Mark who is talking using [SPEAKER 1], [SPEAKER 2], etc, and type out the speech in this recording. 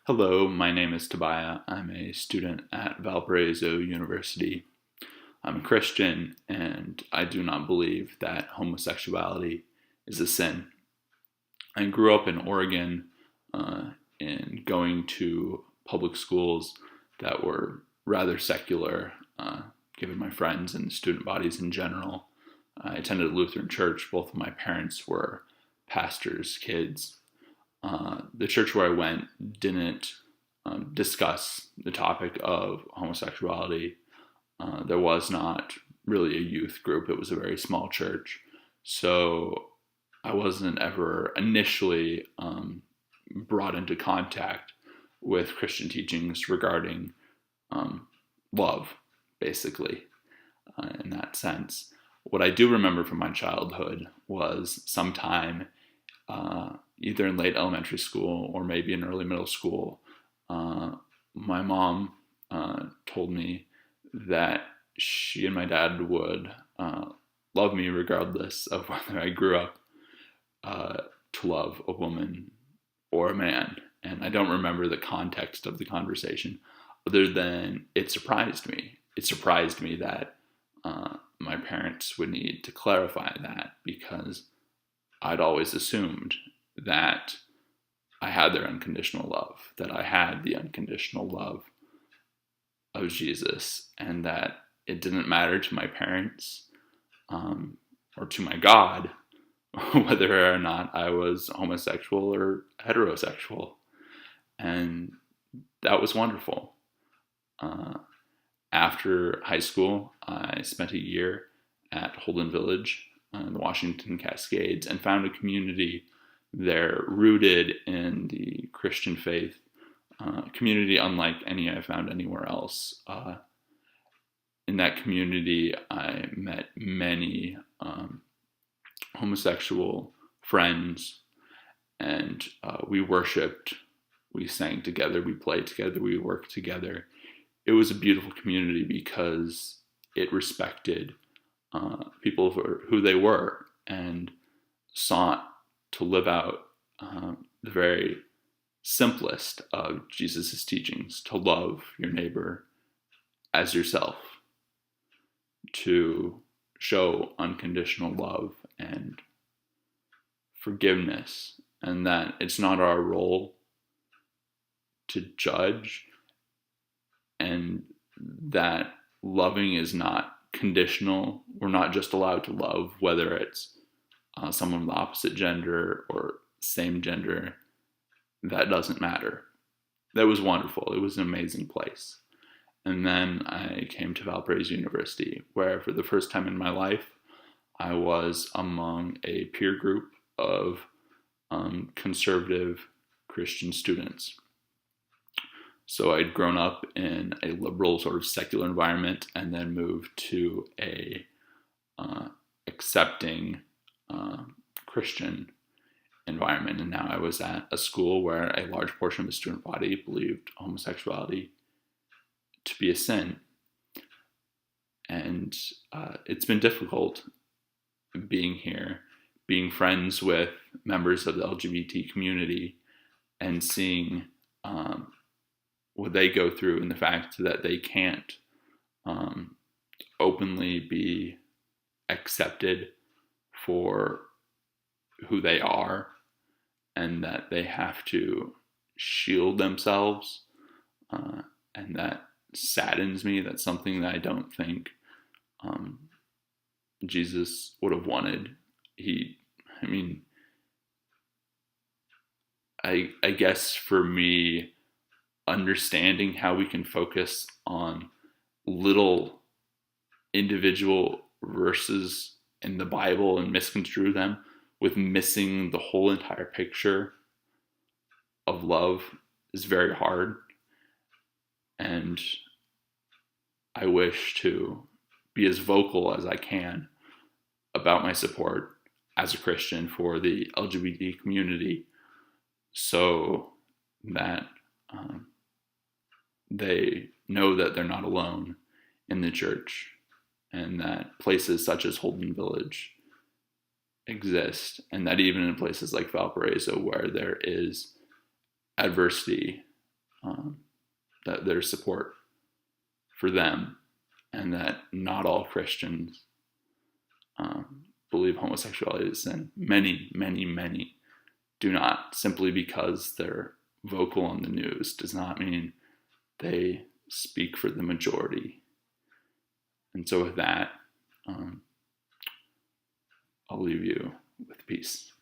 [SPEAKER 1] Hello, my name is Tobiah. I'm a student at Valparaiso University. I'm a Christian, and I do not believe that homosexuality is a sin. I grew up in Oregon, in going to public schools that were rather secular, given my friends and the student bodies in general. I attended a Lutheran church. Both of my parents were pastors' kids. The church where I went didn't discuss the topic of homosexuality. There was not really a youth group. It was a very small church. So I wasn't ever initially brought into contact with Christian teachings regarding love, basically, in that sense. What I do remember from my childhood was sometime either in late elementary school or maybe in early middle school, my mom told me that she and my dad would love me regardless of whether I grew up to love a woman or a man. And I don't remember the context of the conversation other than it surprised me. It surprised me that my parents would need to clarify that because I'd always assumed that I had their unconditional love, that I had the unconditional love of Jesus, and that it didn't matter to my parents or to my God whether or not I was homosexual or heterosexual. And that was wonderful. After high school, I spent a year at Holden Village in the Washington Cascades and found a community there rooted in the Christian faith, community unlike any I found anywhere else. In that community, I met many homosexual friends, and we worshiped, we sang together, we played together, we worked together. It was a beautiful community because it respected people for who they were and sought to live out the very simplest of Jesus' teachings, to love your neighbor as yourself, to show unconditional love and forgiveness, and that it's not our role to judge, and that loving is not conditional. We're not just allowed to love whether it's someone of the opposite gender or same gender. That doesn't matter. That was wonderful. It was an amazing place. And then I came to Valparaiso University, where for the first time in my life, I was among a peer group of conservative Christian students. So I'd grown up in a liberal sort of secular environment and then moved to a accepting Christian environment. And now I was at a school where a large portion of the student body believed homosexuality to be a sin. And it's been difficult being here, being friends with members of the LGBT community and seeing what they go through, and the fact that they can't openly be accepted for who they are, and that they have to shield themselves, and that saddens me. That's something that I don't think Jesus would have wanted. I guess for me, understanding how we can focus on little individual verses in the Bible and misconstrue them with missing the whole entire picture of love is very hard. And I wish to be as vocal as I can about my support as a Christian for the LGBT community, so that they know that they're not alone in the church, and that places such as Holden Village exist, and that even in places like Valparaiso, where there is adversity, that there's support for them, and that not all Christians believe homosexuality is sin. Many, many, many do not. Simply because they're vocal on the news does not mean they speak for the majority. And so with that, I'll leave you with peace.